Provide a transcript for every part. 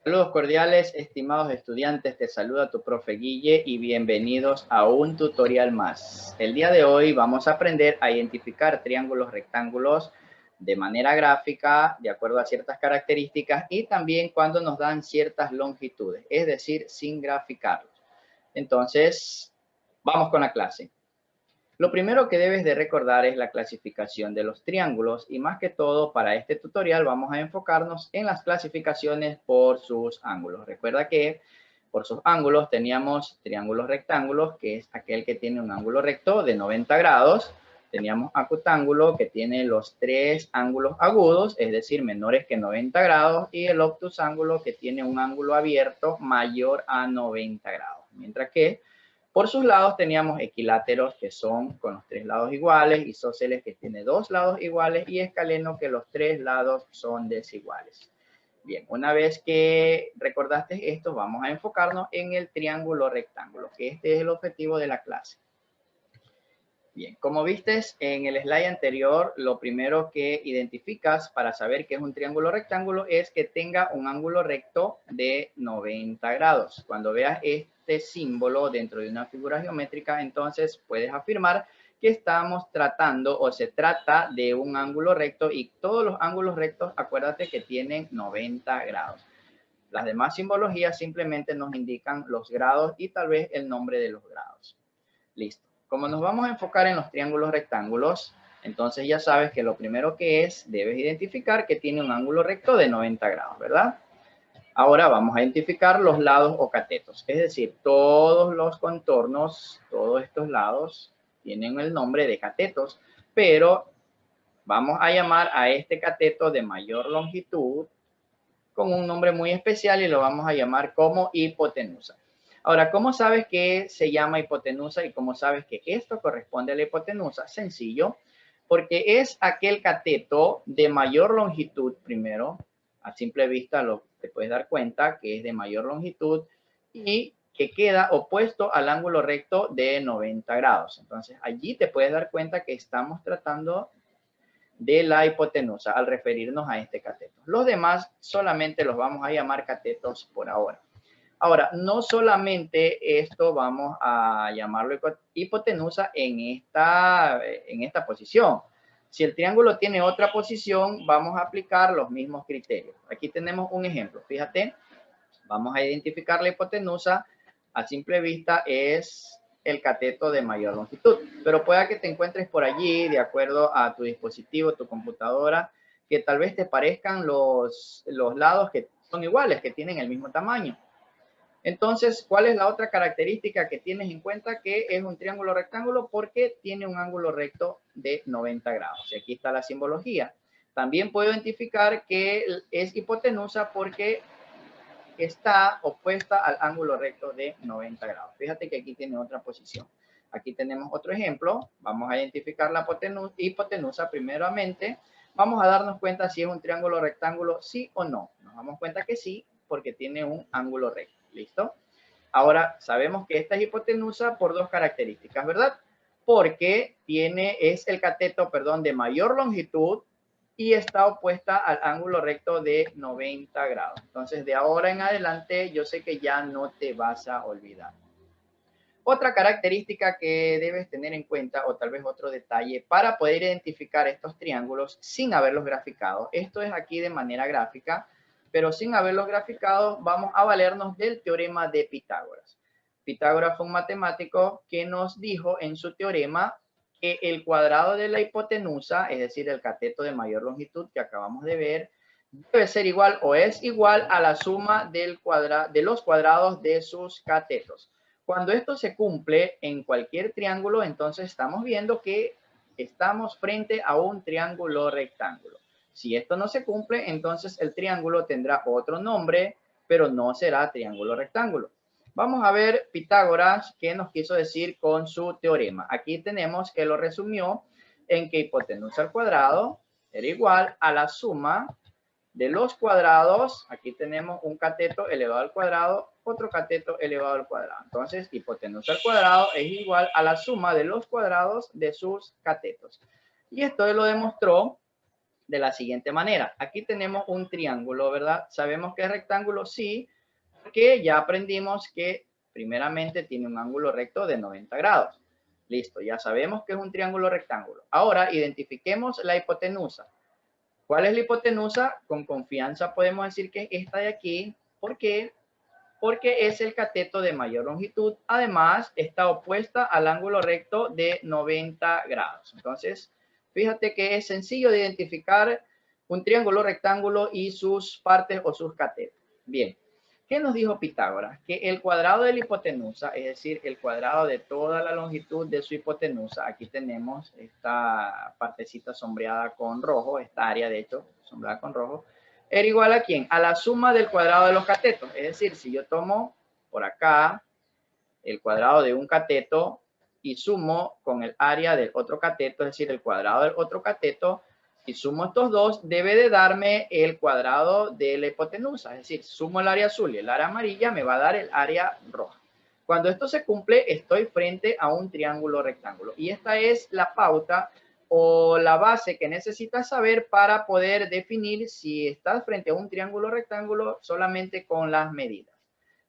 Saludos cordiales, estimados estudiantes, te saluda tu profe Guille y bienvenidos a un tutorial más. El día de hoy vamos a aprender a identificar triángulos rectángulos de manera gráfica, de acuerdo a ciertas características y también cuando nos dan ciertas longitudes, es decir, sin graficarlos. Entonces, vamos con la clase. Lo primero que debes de recordar es la clasificación de los triángulos y más que todo para este tutorial vamos a enfocarnos en las clasificaciones por sus ángulos. Recuerda que por sus ángulos teníamos triángulos rectángulos, que es aquel que tiene un ángulo recto de 90 grados. Teníamos acutángulo que tiene los tres ángulos agudos, es decir, menores que 90 grados, y el obtusángulo que tiene un ángulo abierto mayor a 90 grados. Mientras que por sus lados teníamos equiláteros que son con los tres lados iguales, isósceles que tiene dos lados iguales y escaleno que los tres lados son desiguales. Bien, una vez que recordaste esto, vamos a enfocarnos en el triángulo rectángulo, que este es el objetivo de la clase. Bien, como viste en el slide anterior, lo primero que identificas para saber que es un triángulo rectángulo es que tenga un ángulo recto de 90 grados. Cuando veas este símbolo dentro de una figura geométrica, entonces puedes afirmar que estamos tratando o se trata de un ángulo recto y todos los ángulos rectos, acuérdate que tienen 90 grados. Las demás simbologías simplemente nos indican los grados y tal vez el nombre de los grados. Listo. Como nos vamos a enfocar en los triángulos rectángulos, entonces ya sabes que lo primero que es, debes identificar que tiene un ángulo recto de 90 grados, ¿verdad? Ahora vamos a identificar los lados o catetos, es decir, todos los contornos, todos estos lados tienen el nombre de catetos, pero vamos a llamar a este cateto de mayor longitud con un nombre muy especial y lo vamos a llamar como hipotenusa. Ahora, ¿cómo sabes que se llama hipotenusa y cómo sabes que esto corresponde a la hipotenusa? Sencillo, porque es aquel cateto de mayor longitud primero, a simple vista te puedes dar cuenta que es de mayor longitud y que queda opuesto al ángulo recto de 90 grados. Entonces, allí te puedes dar cuenta que estamos tratando de la hipotenusa al referirnos a este cateto. Los demás solamente los vamos a llamar catetos por ahora. Ahora, no solamente esto vamos a llamarlo hipotenusa en esta posición. Si el triángulo tiene otra posición, vamos a aplicar los mismos criterios. Aquí tenemos un ejemplo. Fíjate, vamos a identificar la hipotenusa. A simple vista es el cateto de mayor longitud. Pero pueda que te encuentres por allí, de acuerdo a tu dispositivo, tu computadora, que tal vez te parezcan los lados que son iguales, que tienen el mismo tamaño. Entonces, ¿cuál es la otra característica que tienes en cuenta? Que es un triángulo rectángulo porque tiene un ángulo recto de 90 grados. Y aquí está la simbología. También puedo identificar que es hipotenusa porque está opuesta al ángulo recto de 90 grados. Fíjate que aquí tiene otra posición. Aquí tenemos otro ejemplo. Vamos a identificar la hipotenusa primeramente. Vamos a darnos cuenta si es un triángulo rectángulo, sí o no. Nos damos cuenta que sí, porque tiene un ángulo recto. ¿Listo? Ahora, sabemos que esta es hipotenusa por dos características, ¿verdad? Porque es el cateto, perdón, de mayor longitud y está opuesta al ángulo recto de 90 grados. Entonces, de ahora en adelante, yo sé que ya no te vas a olvidar. Otra característica que debes tener en cuenta, o tal vez otro detalle, para poder identificar estos triángulos sin haberlos graficado. Esto es aquí de manera gráfica, pero sin haberlos graficado, vamos a valernos del teorema de Pitágoras. Pitágoras fue un matemático que nos dijo en su teorema que el cuadrado de la hipotenusa, es decir, el cateto de mayor longitud que acabamos de ver, debe ser igual o es igual a la suma de los cuadrados de sus catetos. Cuando esto se cumple en cualquier triángulo, entonces estamos viendo que estamos frente a un triángulo rectángulo. Si esto no se cumple, entonces el triángulo tendrá otro nombre, pero no será triángulo rectángulo. Vamos a ver Pitágoras qué nos quiso decir con su teorema. Aquí tenemos que lo resumió en que hipotenusa al cuadrado era igual a la suma de los cuadrados. Aquí tenemos un cateto elevado al cuadrado, otro cateto elevado al cuadrado. Entonces, hipotenusa al cuadrado es igual a la suma de los cuadrados de sus catetos. Y esto lo demostró de la siguiente manera. Aquí tenemos un triángulo, ¿verdad? ¿Sabemos que es rectángulo? Sí, porque ya aprendimos que primeramente tiene un ángulo recto de 90 grados. Listo, ya sabemos que es un triángulo rectángulo. Ahora identifiquemos la hipotenusa. ¿Cuál es la hipotenusa? Con confianza podemos decir que es esta de aquí. ¿Por qué? Porque es el cateto de mayor longitud. Además, está opuesta al ángulo recto de 90 grados. Entonces, fíjate que es sencillo de identificar un triángulo rectángulo y sus partes o sus catetos. Bien, ¿qué nos dijo Pitágoras? Que el cuadrado de la hipotenusa, es decir, el cuadrado de toda la longitud de su hipotenusa, aquí tenemos esta partecita sombreada con rojo, esta área de hecho sombreada con rojo, era igual a ¿quién? A la suma del cuadrado de los catetos. Es decir, si yo tomo por acá el cuadrado de un cateto y sumo con el área del otro cateto, es decir, el cuadrado del otro cateto, y sumo estos dos, debe de darme el cuadrado de la hipotenusa. Es decir, sumo el área azul y el área amarilla, me va a dar el área roja. Cuando esto se cumple, estoy frente a un triángulo rectángulo. Y esta es la pauta o la base que necesitas saber para poder definir si estás frente a un triángulo rectángulo solamente con las medidas.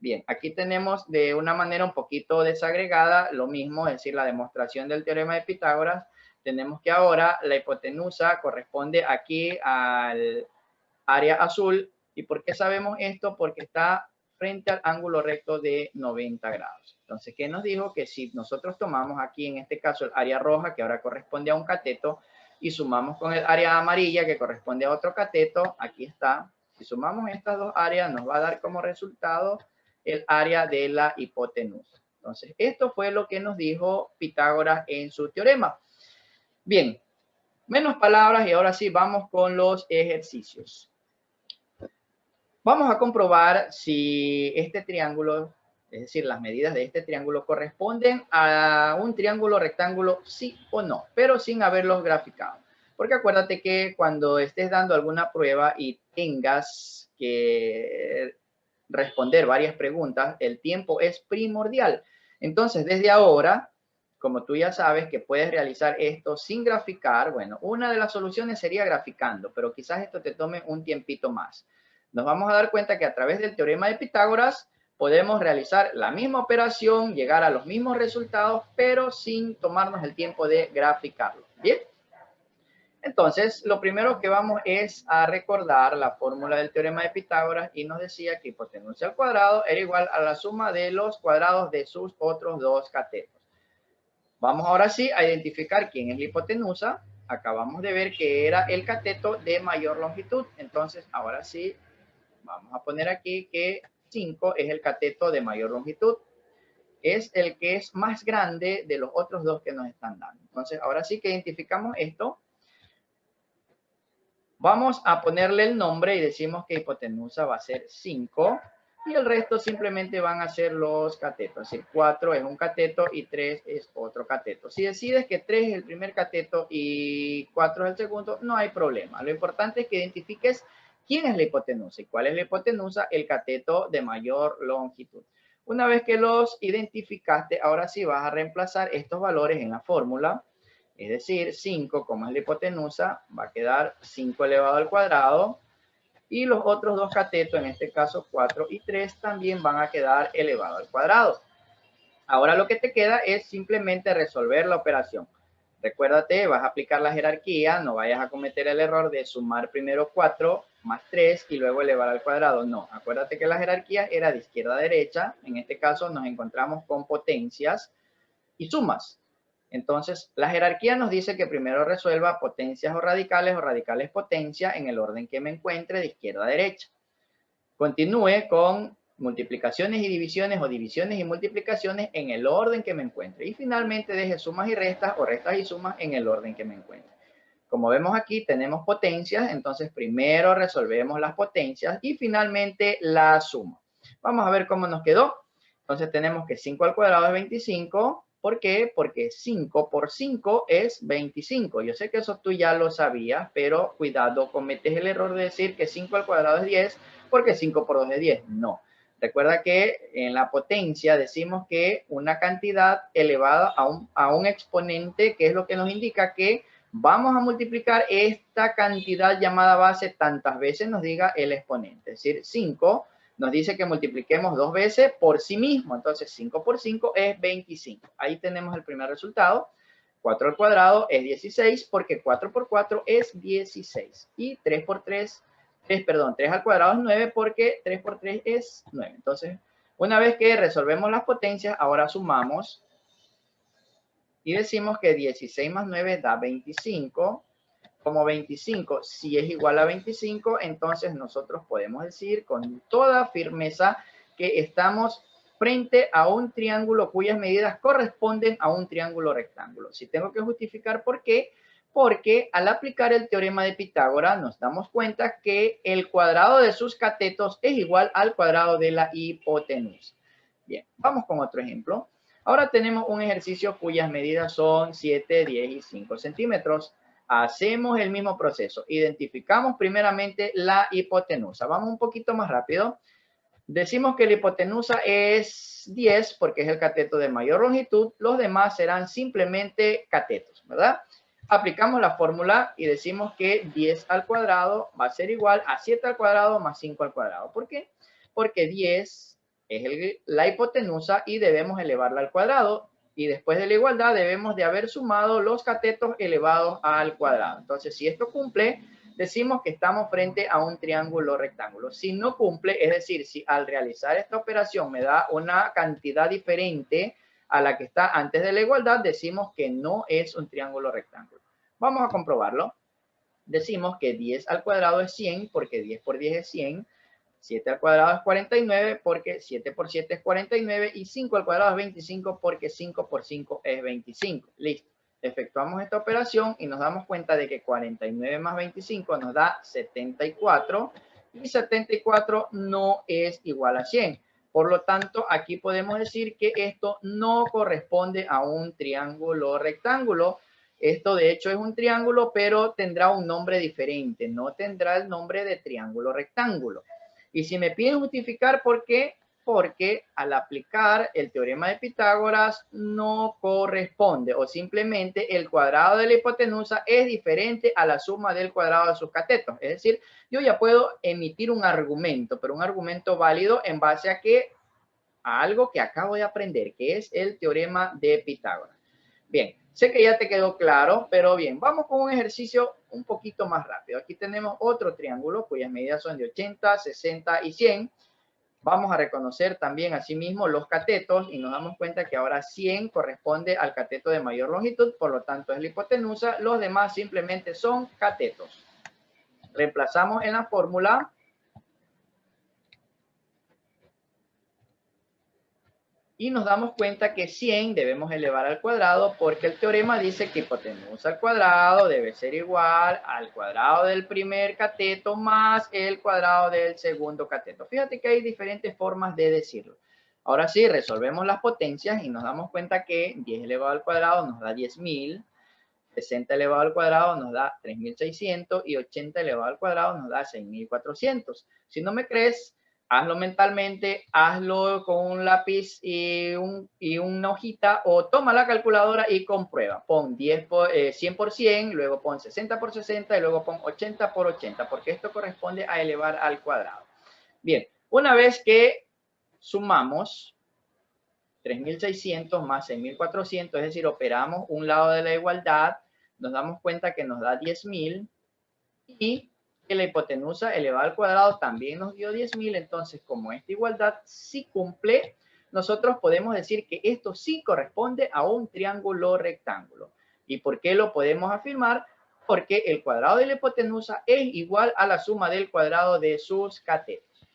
Bien, aquí tenemos de una manera un poquito desagregada lo mismo, es decir, la demostración del teorema de Pitágoras. Tenemos que ahora la hipotenusa corresponde aquí al área azul. ¿Y por qué sabemos esto? Porque está frente al ángulo recto de 90 grados. Entonces, ¿qué nos dijo? Que si nosotros tomamos aquí, en este caso, el área roja, que ahora corresponde a un cateto, y sumamos con el área amarilla, que corresponde a otro cateto, aquí está. Si sumamos estas dos áreas, nos va a dar como resultado el área de la hipotenusa. Entonces, esto fue lo que nos dijo Pitágoras en su teorema. Bien, menos palabras y ahora sí vamos con los ejercicios. Vamos a comprobar si este triángulo, es decir, las medidas de este triángulo corresponden a un triángulo rectángulo, sí o no, pero sin haberlos graficado. Porque acuérdate que cuando estés dando alguna prueba y tengas que responder varias preguntas, el tiempo es primordial. Entonces, desde ahora, como tú ya sabes que puedes realizar esto sin graficar, bueno, una de las soluciones sería graficando, pero quizás esto te tome un tiempito más. Nos vamos a dar cuenta que a través del teorema de Pitágoras podemos realizar la misma operación, llegar a los mismos resultados, pero sin tomarnos el tiempo de graficarlo. ¿Bien? Entonces, lo primero que vamos es a recordar la fórmula del teorema de Pitágoras y nos decía que hipotenusa al cuadrado era igual a la suma de los cuadrados de sus otros dos catetos. Vamos ahora sí a identificar quién es la hipotenusa. Acabamos de ver que era el cateto de mayor longitud. Entonces, ahora sí, vamos a poner aquí que 5 es el cateto de mayor longitud. Es el que es más grande de los otros dos que nos están dando. Entonces, ahora sí que identificamos esto. Vamos a ponerle el nombre y decimos que hipotenusa va a ser 5 y el resto simplemente van a ser los catetos. Es decir, 4 es un cateto y 3 es otro cateto. Si decides que 3 es el primer cateto y 4 es el segundo, no hay problema. Lo importante es que identifiques quién es la hipotenusa y cuál es la hipotenusa, el cateto de mayor longitud. Una vez que los identificaste, ahora sí vas a reemplazar estos valores en la fórmula. Es decir, 5, como es la hipotenusa, va a quedar 5 elevado al cuadrado. Y los otros dos catetos, en este caso 4 y 3, también van a quedar elevado al cuadrado. Ahora lo que te queda es simplemente resolver la operación. Recuérdate, vas a aplicar la jerarquía, no vayas a cometer el error de sumar primero 4 más 3 y luego elevar al cuadrado. No, acuérdate que la jerarquía era de izquierda a derecha. En este caso nos encontramos con potencias y sumas. Entonces, la jerarquía nos dice que primero resuelva potencias o radicales potencia en el orden que me encuentre de izquierda a derecha. Continúe con multiplicaciones y divisiones o divisiones y multiplicaciones en el orden que me encuentre. Y finalmente deje sumas y restas o restas y sumas en el orden que me encuentre. Como vemos aquí tenemos potencias, entonces primero resolvemos las potencias y finalmente la suma. Vamos a ver cómo nos quedó. Entonces tenemos que 5 al cuadrado es 25. ¿Por qué? Porque 5 por 5 es 25. Yo sé que eso tú ya lo sabías, pero cuidado, cometes el error de decir que 5 al cuadrado es 10 porque 5 por 2 es 10. No. Recuerda que en la potencia decimos que una cantidad elevada a un exponente, que es lo que nos indica que Vamos a multiplicar esta cantidad llamada base tantas veces nos diga el exponente. Es decir, 5 nos dice que multipliquemos 2 veces por sí mismo. Entonces, 5 por 5 es 25. Ahí tenemos el primer resultado. 4 al cuadrado es 16 porque 4 por 4 es 16. Y 3 al cuadrado es 9 porque 3 por 3 es 9. Entonces, una vez que resolvemos las potencias, ahora sumamos y decimos que 16 más 9 da 25. Como 25 si es igual a 25, entonces nosotros podemos decir con toda firmeza que estamos frente a un triángulo cuyas medidas corresponden a un triángulo rectángulo. Si tengo que justificar por qué, porque al aplicar el teorema de Pitágoras nos damos cuenta que el cuadrado de sus catetos es igual al cuadrado de la hipotenusa. Bien, vamos con otro ejemplo. Ahora tenemos un ejercicio cuyas medidas son 7, 10 y 5 centímetros. Hacemos el mismo proceso. Identificamos primeramente la hipotenusa. Vamos un poquito más rápido. Decimos que la hipotenusa es 10 porque es el cateto de mayor longitud. Los demás serán simplemente catetos, ¿verdad? Aplicamos la fórmula y decimos que 10 al cuadrado va a ser igual a 7 al cuadrado más 5 al cuadrado. ¿Por qué? Porque 10 es la hipotenusa y debemos elevarla al cuadrado. Y después de la igualdad debemos de haber sumado los catetos elevados al cuadrado. Entonces, si esto cumple, decimos que estamos frente a un triángulo rectángulo. Si no cumple, es decir, si al realizar esta operación me da una cantidad diferente a la que está antes de la igualdad, decimos que no es un triángulo rectángulo. Vamos a comprobarlo. Decimos que 10 al cuadrado es 100 porque 10 por 10 es 100. 7 al cuadrado es 49 porque 7 por 7 es 49 y 5 al cuadrado es 25 porque 5 por 5 es 25. Listo. Efectuamos esta operación y nos damos cuenta de que 49 más 25 nos da 74 y 74 no es igual a 100. Por lo tanto, aquí podemos decir que esto no corresponde a un triángulo rectángulo. Esto de hecho es un triángulo, pero tendrá un nombre diferente. No tendrá el nombre de triángulo rectángulo. Y si me piden justificar por qué, porque al aplicar el teorema de Pitágoras no corresponde o simplemente el cuadrado de la hipotenusa es diferente a la suma del cuadrado de sus catetos. Es decir, yo ya puedo emitir un argumento, pero un argumento válido en base a que a algo que acabo de aprender, que es el teorema de Pitágoras. Bien, sé que ya te quedó claro, pero bien, vamos con un ejercicio un poquito más rápido. Aquí tenemos otro triángulo cuyas medidas son de 80, 60 y 100. Vamos a reconocer también asimismo los catetos y nos damos cuenta que ahora 100 corresponde al cateto de mayor longitud, por lo tanto es la hipotenusa. Los demás simplemente son catetos. Reemplazamos en la fórmula. Y nos damos cuenta que 100 debemos elevar al cuadrado porque el teorema dice que hipotenusa al cuadrado debe ser igual al cuadrado del primer cateto más el cuadrado del segundo cateto. Fíjate que hay diferentes formas de decirlo. Ahora sí, resolvemos las potencias y nos damos cuenta que 10 elevado al cuadrado nos da 10.000, 60 elevado al cuadrado nos da 3.600 y 80 elevado al cuadrado nos da 6.400. Si no me crees, hazlo mentalmente, hazlo con un lápiz y una hojita o toma la calculadora y comprueba. Pon 100 por 100, luego pon 60 por 60 y luego pon 80 por 80 porque esto corresponde a elevar al cuadrado. Bien, una vez que sumamos 3.600 más 6.400, es decir, operamos un lado de la igualdad, nos damos cuenta que nos da 10.000 y que la hipotenusa elevada al cuadrado también nos dio 10.000. Entonces, como esta igualdad sí cumple, nosotros podemos decir que esto sí corresponde a un triángulo rectángulo. ¿Y por qué lo podemos afirmar? Porque el cuadrado de la hipotenusa es igual a la suma del cuadrado de sus catetos.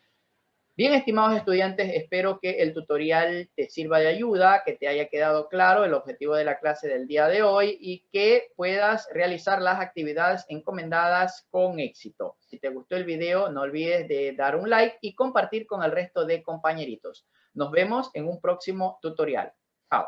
Bien, estimados estudiantes, espero que el tutorial te sirva de ayuda, que te haya quedado claro el objetivo de la clase del día de hoy y que puedas realizar las actividades encomendadas con éxito. Si te gustó el video, no olvides de dar un like y compartir con el resto de compañeritos. Nos vemos en un próximo tutorial. Chao.